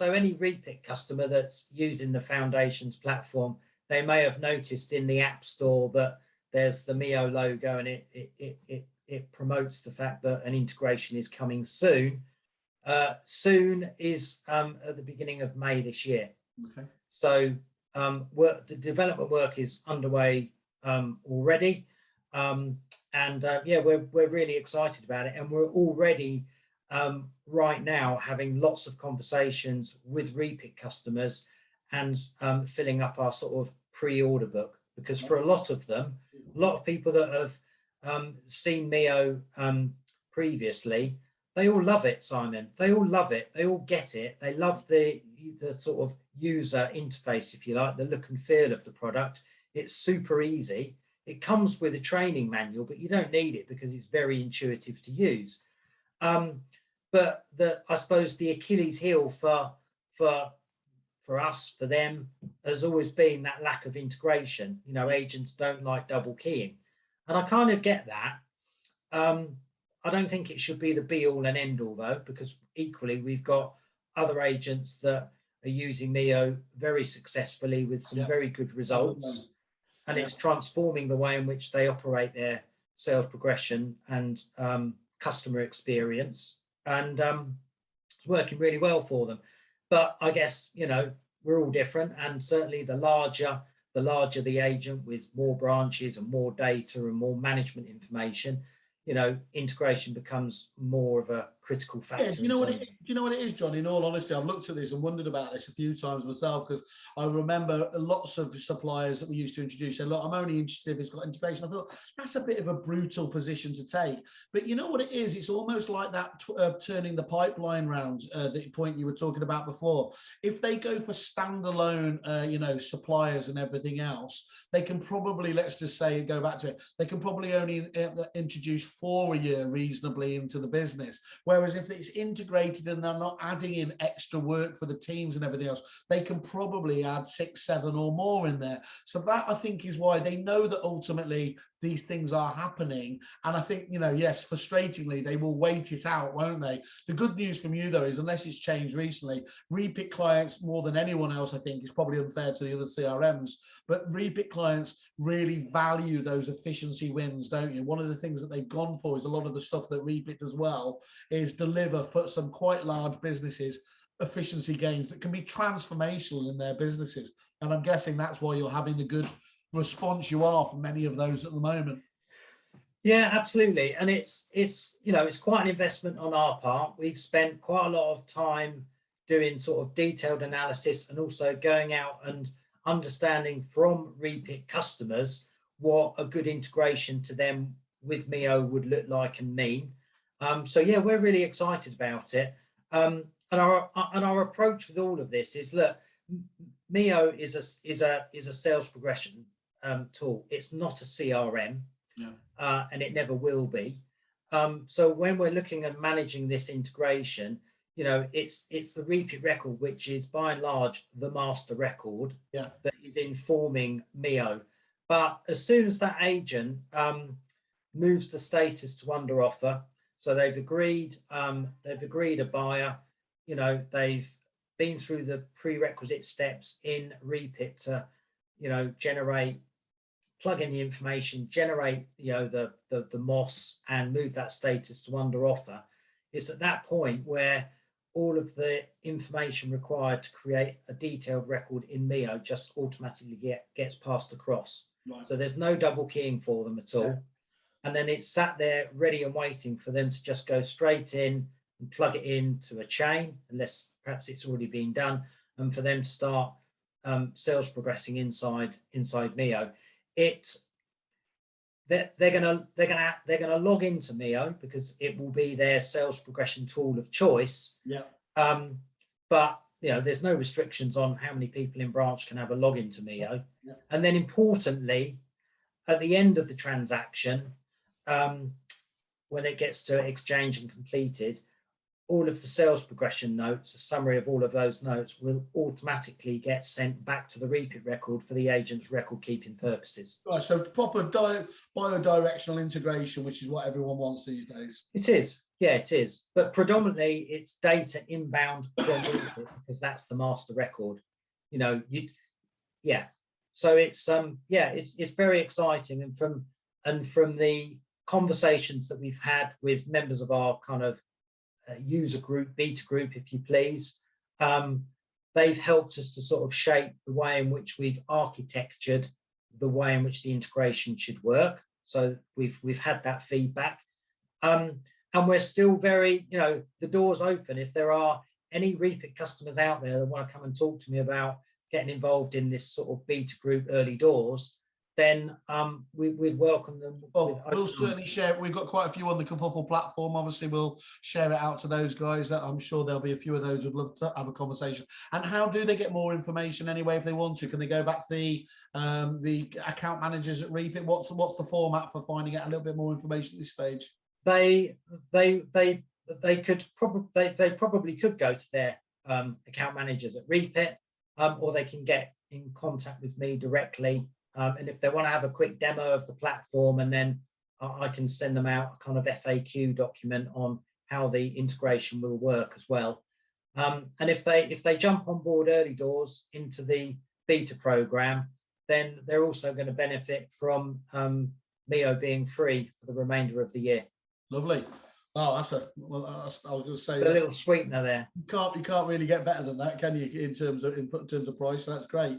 so any Reapit customer that's using the Foundations platform, they may have noticed in the App Store that there's the Mio logo, and it promotes the fact that an integration is coming soon. Soon is at the beginning of May this year. Okay. So the development work is underway already, yeah, we're really excited about it, and we're already right now having lots of conversations with Reapit customers and filling up our sort of pre-order book, because for a lot of them, a lot of people that have seen Mio previously, they all love it, Simon. They all love it. They all get it. They love the sort of user interface, if you like, the look and feel of the product. It's super easy. It comes with a training manual, but you don't need it because it's very intuitive to use. But I suppose the Achilles heel for us, for them, has always been that lack of integration. You know, agents don't like double keying, and I kind of get that. I don't think it should be the be all and end all though, because equally we've got other agents that are using Mio very successfully with some very good results, and it's transforming the way in which they operate their sales progression and customer experience, and it's working really well for them. But I guess, you know, we're all different, and certainly the larger the agent with more branches and more data and more management information, you know, integration becomes more of a critical factor. Yeah, do you know what it is, John? In all honesty, I've looked at this and wondered about this a few times myself, because I remember lots of suppliers that we used to introduce saying, look, I'm only interested if it's got integration. I thought that's a bit of a brutal position to take. But you know what it is? It's almost like that turning the pipeline round, the point you were talking about before. If they go for standalone, you know, suppliers and everything else, they can probably, let's just say, go back to it, they can probably only introduce 4 a year reasonably into the business. Whereas if it's integrated and they're not adding in extra work for the teams and everything else, they can probably add 6, 7 or more in there. So that, I think, is why they know that ultimately these things are happening. And I think, you know, yes, frustratingly, they will wait it out, won't they? The good news from you, though, is unless it's changed recently, Reapit clients, more than anyone else, I think, is probably unfair to the other CRMs, but Reapit clients really value those efficiency wins, don't you? One of the things that they've gone for is a lot of the stuff that Reapit does well is deliver for some quite large businesses efficiency gains that can be transformational in their businesses. And I'm guessing that's why you're having the good response you are from many of those at the moment. Yeah, absolutely. And it's you know, it's quite an investment on our part. We've spent quite a lot of time doing sort of detailed analysis and also going out and understanding from Reapit customers what a good integration to them with Mio would look like and mean. So yeah, we're really excited about it. And our approach with all of this is, look, Mio is a sales progression tool. It's not a CRM, and it never will be. So when we're looking at managing this integration, you know, it's the Reapit record, which is by and large the master record that is informing Mio. But as soon as that agent moves the status to under offer, so they've agreed a buyer, you know, they've been through the prerequisite steps in Reapit to, you know, plug in the information, generate, you know, the MOS and move that status to under offer. It's at that point where all of the information required to create a detailed record in Mio just automatically gets passed across. Right. So there's no double keying for them at all. Yeah. And then it's sat there ready and waiting for them to just go straight in and plug it into a chain, unless perhaps it's already been done, and for them to start sales progressing inside Mio. They're gonna log into Mio because it will be their sales progression tool of choice. Yeah. But you know, there's no restrictions on how many people in branch can have a login to Mio. Yeah. And then importantly, at the end of the transaction, when it gets to exchange and completed, all of the sales progression notes, a summary of all of those notes, will automatically get sent back to the Reapit record for the agent's record keeping purposes. Right, so proper bio-directional integration, which is what everyone wants these days. It is, yeah, it is. But predominantly, it's data inbound from Reapit because that's the master record. You know, yeah. So it's it's very exciting, and from the conversations that we've had with members of our kind of user group, beta group, if you please, they've helped us to sort of shape the way in which we've architectured the way in which the integration should work. So we've had that feedback, and we're still very, you know, the door's open. If there are any Reapit customers out there that want to come and talk to me about getting involved in this sort of beta group early doors, then we'd welcome them. Well, we'll certainly share it. We've got quite a few on the Kerfuffle platform. Obviously, we'll share it out to those guys. That I'm sure there'll be a few of those who'd love to have a conversation. And how do they get more information anyway if they want to? Can they go back to the account managers at Reapit? What's the format for finding out a little bit more information at this stage? They probably could go to their account managers at Reapit, or they can get in contact with me directly. And if they want to have a quick demo of the platform, and then I can send them out a kind of FAQ document on how the integration will work as well. And if they jump on board early doors into the beta program, then they're also going to benefit from MEO being free for the remainder of the year. Lovely. Oh, I was going to say a little sweetener there. You can't really get better than that, can you? In terms of price, so that's great.